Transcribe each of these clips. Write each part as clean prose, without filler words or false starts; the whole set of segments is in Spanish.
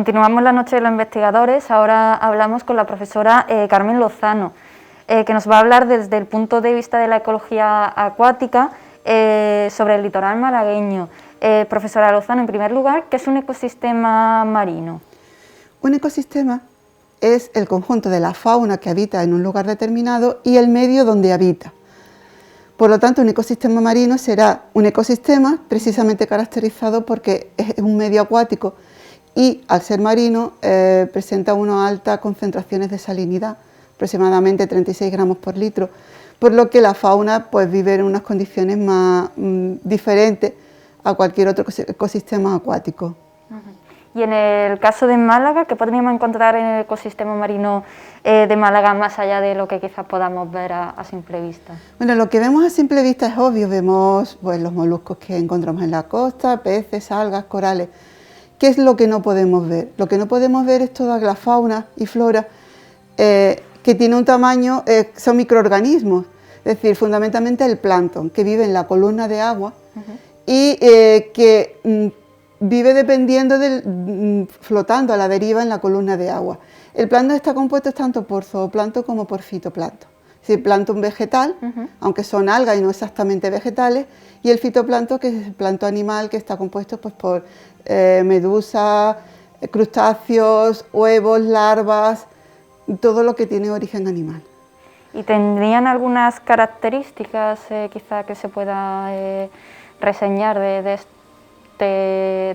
continuamos la noche de los investigadores. Ahora hablamos con la profesora Carmen Lozano, que nos va a hablar desde el punto de vista de la ecología acuática sobre el litoral malagueño. Profesora Lozano, en primer lugar, ¿qué es un ecosistema marino? Un ecosistema es el conjunto de la fauna que habita en un lugar determinado y el medio donde habita. Por lo tanto, un ecosistema marino será un ecosistema precisamente caracterizado porque es un medio acuático y, al ser marino, presenta unas altas concentraciones de salinidad, aproximadamente 36 gramos por litro, por lo que la fauna pues, vive en unas condiciones más diferentes a cualquier otro ecosistema acuático. Y en el caso de Málaga, ¿qué podríamos encontrar en el ecosistema marino de Málaga más allá de lo que quizás podamos ver a simple vista? Bueno, lo que vemos a simple vista es obvio, vemos pues, los moluscos que encontramos en la costa, peces, algas, corales. ¿Qué es lo que no podemos ver? Lo que no podemos ver es toda la fauna y flora que tiene un tamaño, son microorganismos, es decir, fundamentalmente el plancton, que vive en la columna de agua y que vive dependiendo flotando a la deriva en la columna de agua. El plancton está compuesto tanto por zooplancton como por fitoplancton. Es decir, plancton vegetal, aunque son algas y no exactamente vegetales, y el fitoplancton, que es el plancton animal, que está compuesto pues, por medusas, crustáceos, huevos, larvas, todo lo que tiene origen animal. ¿Y tendrían algunas características quizá que se pueda reseñar de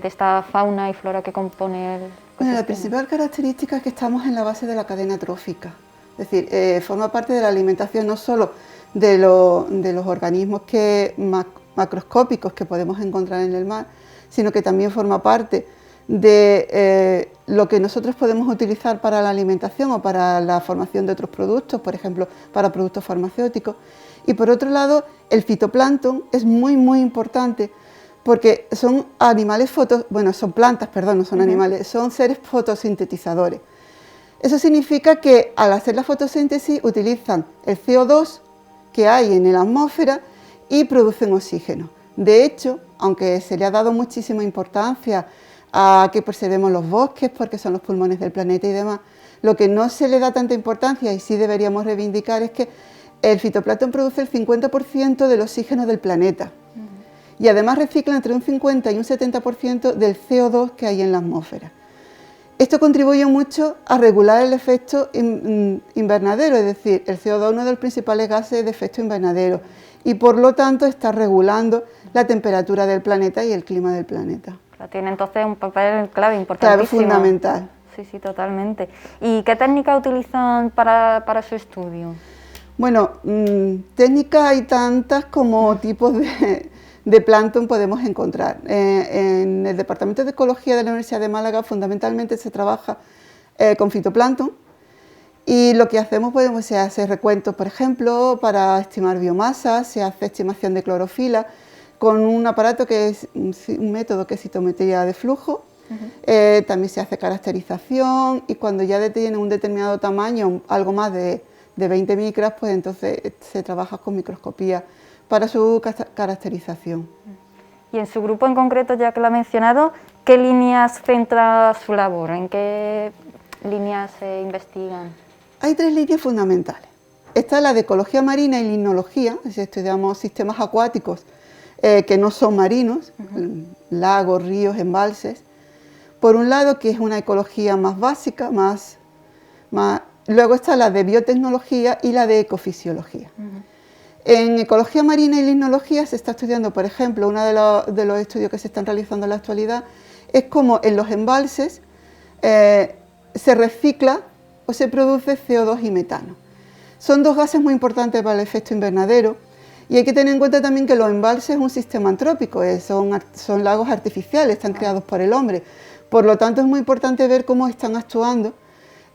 esta fauna y flora que compone el ecosistema? Bueno, la principal característica es que estamos en la base de la cadena trófica, es decir, forma parte de la alimentación no solo de los organismos macroscópicos que podemos encontrar en el mar, sino que también forma parte de lo que nosotros podemos utilizar para la alimentación o para la formación de otros productos, por ejemplo, para productos farmacéuticos. Y por otro lado, el fitoplancton es muy importante porque son animales son plantas, perdón, no son animales, son seres fotosintetizadores. Eso significa que al hacer la fotosíntesis utilizan el CO2 que hay en la atmósfera y producen oxígeno. De hecho, aunque se le ha dado muchísima importancia a que preservemos los bosques porque son los pulmones del planeta y demás, lo que no se le da tanta importancia y sí deberíamos reivindicar es que el fitoplancton produce el 50% del oxígeno del planeta y además recicla entre un 50 y un 70% del CO2 que hay en la atmósfera. Esto contribuye mucho a regular el efecto invernadero, es decir, el CO2 es uno de los principales gases de efecto invernadero y por lo tanto está regulando la temperatura del planeta y el clima del planeta. Tiene entonces un papel clave, importantísimo. Clave, fundamental. Sí, totalmente. ¿Y qué técnicas utilizan para su estudio? Bueno, técnicas hay tantas como tipos de plancton podemos encontrar. En el Departamento de Ecología de la Universidad de Málaga fundamentalmente se trabaja con fitoplancton y lo que hacemos pues, se hace recuentos, por ejemplo, para estimar biomasa, se hace estimación de clorofila con un aparato que es un método que es citometría de flujo. También se hace caracterización y cuando ya tiene un determinado tamaño, algo más de 20 micras, pues entonces se trabaja con microscopía para su caracterización. Y en su grupo en concreto, ya que lo ha mencionado, ¿qué líneas centra su labor? ¿En qué líneas se investigan? Hay tres líneas fundamentales. Esta es la de ecología marina y limnología, es decir, estudiamos sistemas acuáticos que no son marinos, lagos, ríos, embalses. Por un lado, que es una ecología más básica, luego está la de biotecnología y la de ecofisiología. En ecología marina y limnología se está estudiando, por ejemplo, uno de los estudios que se están realizando en la actualidad es cómo en los embalses se recicla o se produce CO2 y metano. Son dos gases muy importantes para el efecto invernadero y hay que tener en cuenta también que los embalses es un sistema antrópico, son lagos artificiales, están creados por el hombre. Por lo tanto, es muy importante ver cómo están actuando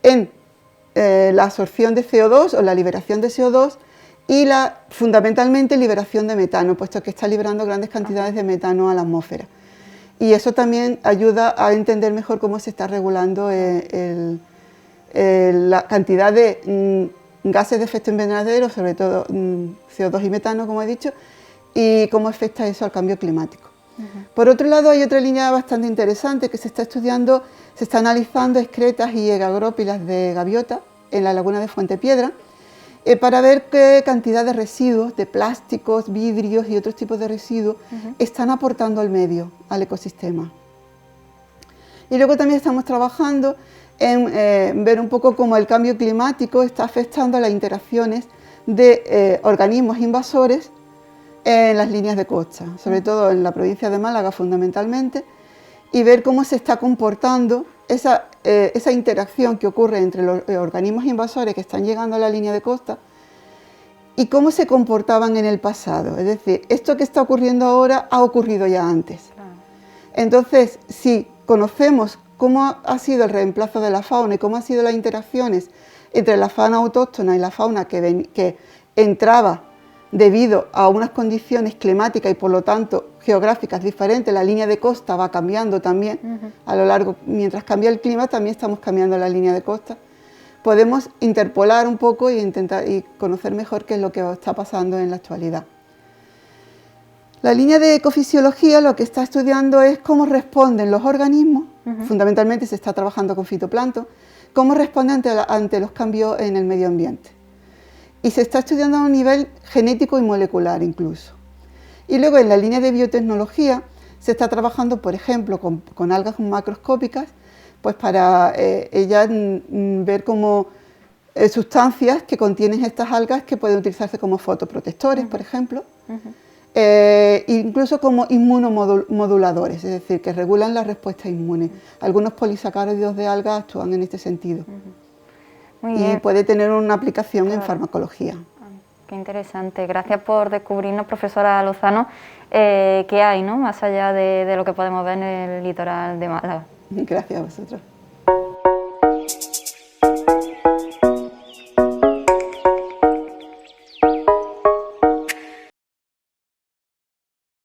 en la absorción de CO2 o la liberación de CO2 y fundamentalmente liberación de metano, puesto que está liberando grandes cantidades de metano a la atmósfera. Y eso también ayuda a entender mejor cómo se está regulando la cantidad de gases de efecto invernadero, sobre todo CO2 y metano, como he dicho, y cómo afecta eso al cambio climático. Por otro lado, hay otra línea bastante interesante que se está estudiando, se está analizando excretas y egagrópilas de gaviota en la laguna de Fuente Piedra, para ver qué cantidad de residuos, de plásticos, vidrios y otros tipos de residuos están aportando al medio, al ecosistema. Y luego también estamos trabajando en ver un poco cómo el cambio climático está afectando a las interacciones de organismos invasores en las líneas de costa, sobre todo en la provincia de Málaga fundamentalmente, y ver cómo se está comportando esa interacción que ocurre entre los organismos invasores que están llegando a la línea de costa y cómo se comportaban en el pasado. Es decir, esto que está ocurriendo ahora ha ocurrido ya antes. Entonces, si conocemos cómo ha sido el reemplazo de la fauna y cómo han sido las interacciones entre la fauna autóctona y la fauna que entraba debido a unas condiciones climáticas y por lo tanto geográficas diferentes, la línea de costa va cambiando también a lo largo, mientras cambia el clima también estamos cambiando la línea de costa. Podemos interpolar un poco e intentar conocer mejor qué es lo que está pasando en la actualidad. La línea de ecofisiología lo que está estudiando es cómo responden los organismos, fundamentalmente se está trabajando con fitoplancton, cómo responden ante los cambios en el medio ambiente. Y se está estudiando a un nivel genético y molecular incluso. Y luego en la línea de biotecnología se está trabajando, por ejemplo, con algas macroscópicas, pues para ellas ver cómo sustancias que contienen estas algas que pueden utilizarse como fotoprotectores, por ejemplo, incluso como inmunomoduladores, es decir, que regulan la respuesta inmune. Algunos polisacáridos de algas actúan en este sentido. Muy bien. Y puede tener una aplicación en farmacología. Qué interesante. Gracias por descubrirnos, profesora Lozano, qué hay, ¿no?, más allá de lo que podemos ver en el litoral de Málaga. Gracias a vosotros.